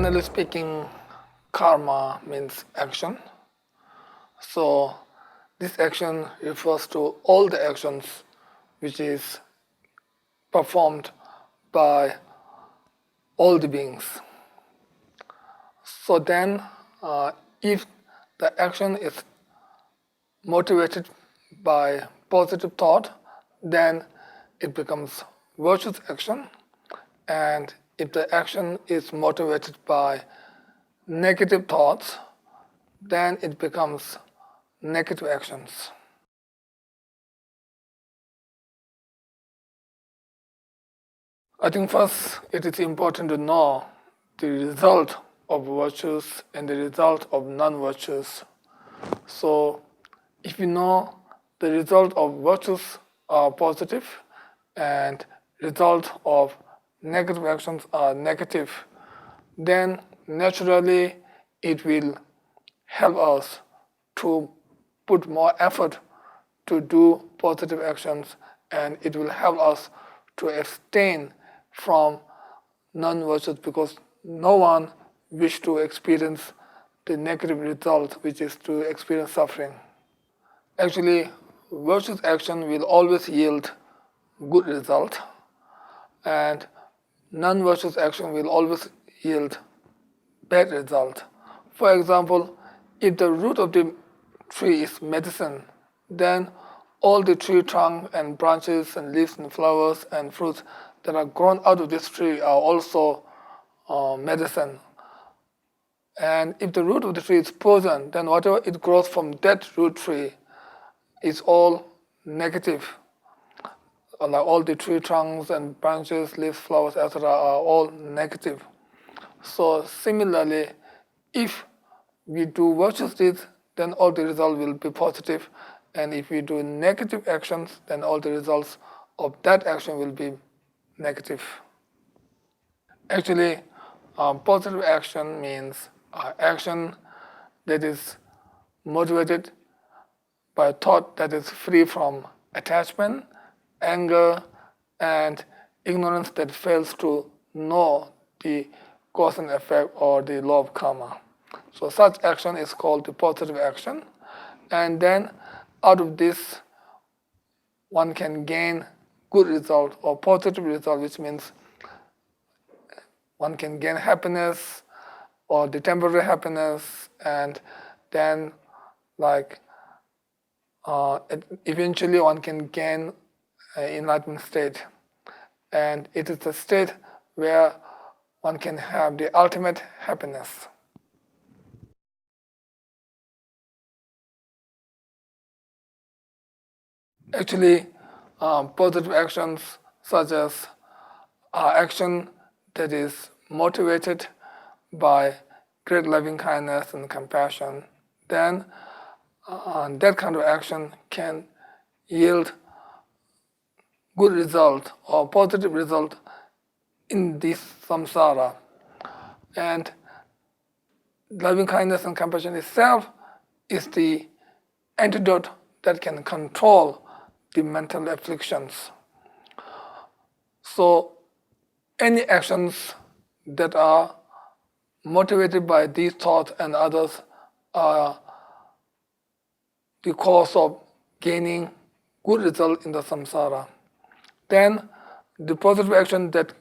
Generally speaking, karma means action. So this action refers to all the actions which is performed by all the beings. So then, if the action is motivated by positive thought, then it becomes virtuous action. And if the action is motivated by negative thoughts, then it becomes negative actions. I think first it is important to know the result of virtues and the result of non-virtues. So if you know the result of virtues are positive and result of negative actions are negative, then naturally it will help us to put more effort to do positive actions, and it will help us to abstain from non-virtues, because no one wishes to experience the negative result, which is to experience suffering. Actually, virtuous action will always yield good result, and non-virtuous action will always yield bad result. For example, if the root of the tree is medicine, then all the tree trunk and branches and leaves and flowers and fruits that are grown out of this tree are also medicine. And if the root of the tree is poison, then whatever it grows from that root tree is all negative. Like all the tree trunks and branches, leaves, flowers, etc. are all negative. So similarly, if we do virtuous deeds, then all the result will be positive. And if we do negative actions, then all the results of that action will be negative. Actually, positive action means action that is motivated by thought that is free from attachment, anger, and ignorance that fails to know the cause and effect or the law of karma. So such action is called the positive action. And then out of this, one can gain good result or positive result, which means one can gain happiness or the temporary happiness, and then eventually one can gain enlightenment state. And it is the state where one can have the ultimate happiness. Actually, positive actions such as action that is motivated by great loving kindness and compassion, then that kind of action can yield good result or positive result in this samsara. And loving kindness and compassion itself is the antidote that can control the mental afflictions. So any actions that are motivated by these thoughts and others are the cause of gaining good result in the samsara. Then the positive action that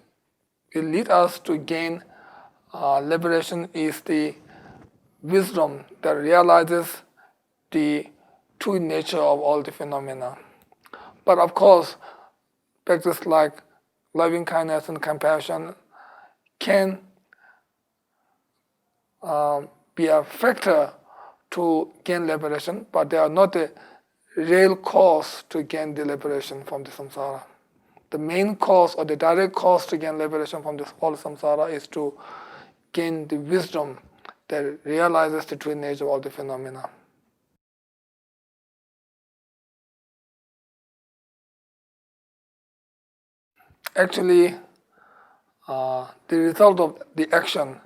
will lead us to gain liberation is the wisdom that realizes the true nature of all the phenomena. But of course, practice like loving kindness and compassion can be a factor to gain liberation, but they are not the real cause to gain the liberation from the samsara. The main cause or the direct cause to gain liberation from this whole samsara is to gain the wisdom that realizes the true nature of all the phenomena. Actually, the result of the action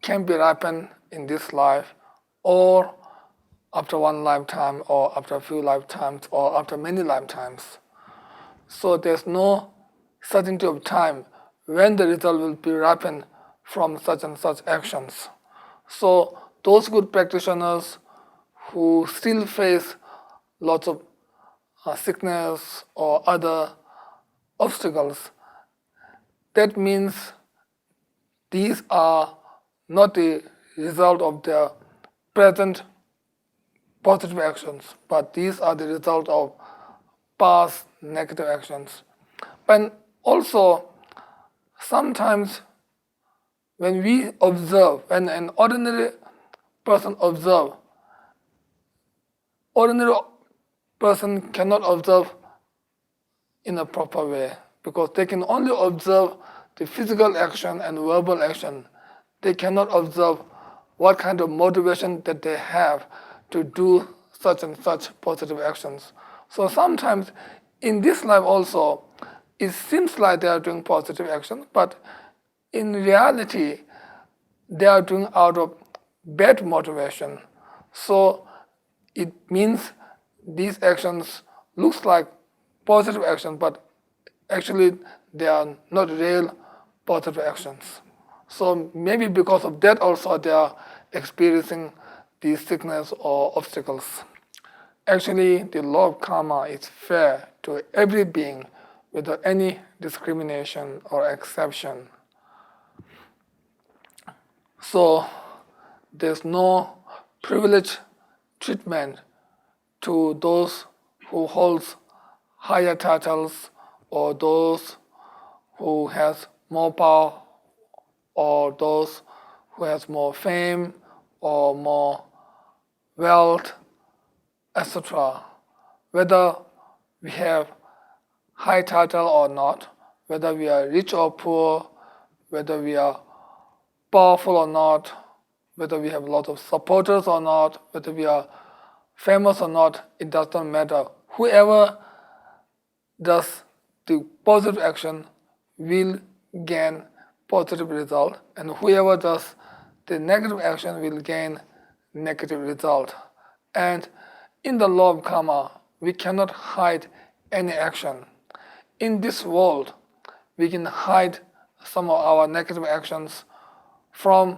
can be ripened in this life, or after one lifetime, or after a few lifetimes, or after many lifetimes. So there's no certainty of time when the result will be ripened from such and such actions. So those good practitioners who still face lots of sickness or other obstacles, that means these are not the result of their present positive actions, but these are the result of past negative actions. And also, sometimes when we observe, when an ordinary person observe, ordinary person cannot observe in a proper way because they can only observe the physical action and verbal action. They cannot observe what kind of motivation that they have to do such and such positive actions. So sometimes in this life also, it seems like they are doing positive action, but in reality, they are doing out of bad motivation. So it means these actions looks like positive actions, but actually they are not real positive actions. So maybe because of that also they are experiencing these sickness or obstacles. Actually, the law of karma is fair to every being without any discrimination or exception. So there's no privileged treatment to those who holds higher titles or those who has more power or those who has more fame or more wealth, etc. Whether we have high title or not, whether we are rich or poor, whether we are powerful or not, whether we have a lot of supporters or not, whether we are famous or not, it doesn't matter. Whoever does the positive action will gain positive result, and whoever does the negative action will gain negative result. And in the law of karma, we cannot hide any action. In this world, we can hide some of our negative actions from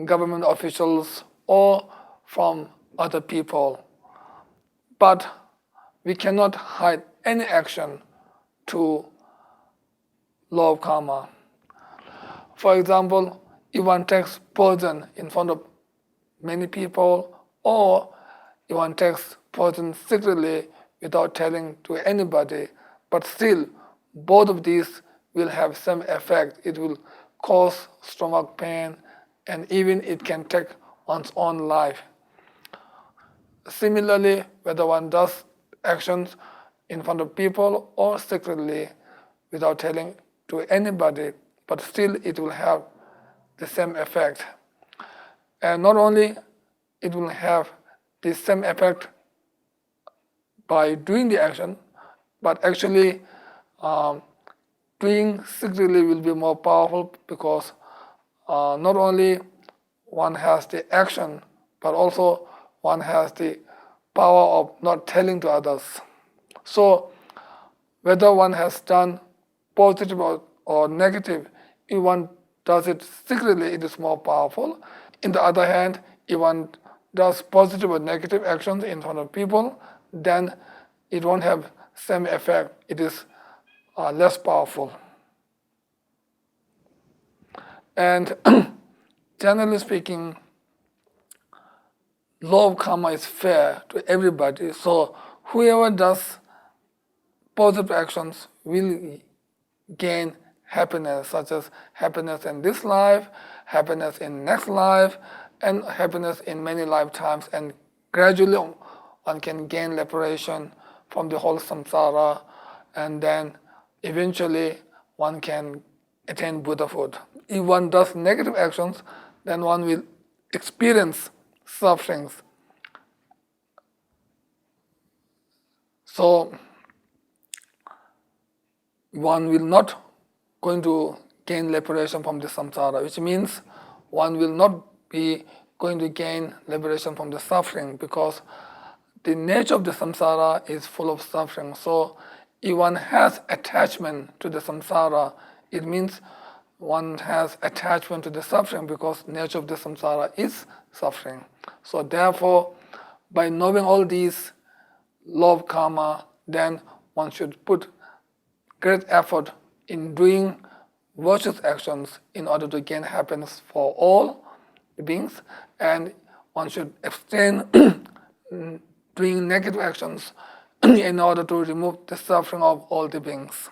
government officials or from other people. But we cannot hide any action to law of karma. For example, if one takes poison in front of many people, or if one takes poison secretly without telling to anybody, but still both of these will have some effect. It will cause stomach pain, and even it can take one's own life. Similarly, whether one does actions in front of people or secretly without telling to anybody, but still it will have the same effect. And not only it will have the same effect by doing the action, but actually doing secretly will be more powerful because not only one has the action, but also one has the power of not telling to others. So whether one has done positive or negative, if one does it secretly, it is more powerful. On the other hand, if one does positive or negative actions in front of people, then it won't have same effect. It is less powerful. And generally speaking, law of karma is fair to everybody. So whoever does positive actions will gain happiness, such as happiness in this life, happiness in next life, and happiness in many lifetimes. And gradually one can gain liberation from the whole samsara, and then eventually one can attain Buddhahood. If one does negative actions, then one will experience sufferings. So one will not going to gain liberation from the samsara, which means one will not be going to gain liberation from the suffering, because the nature of the samsara is full of suffering. So if one has attachment to the samsara, it means one has attachment to the suffering because nature of the samsara is suffering. So therefore, by knowing all these law of karma, then one should put great effort in doing virtuous actions in order to gain happiness for all the beings, and one should abstain doing negative actions in order to remove the suffering of all the beings.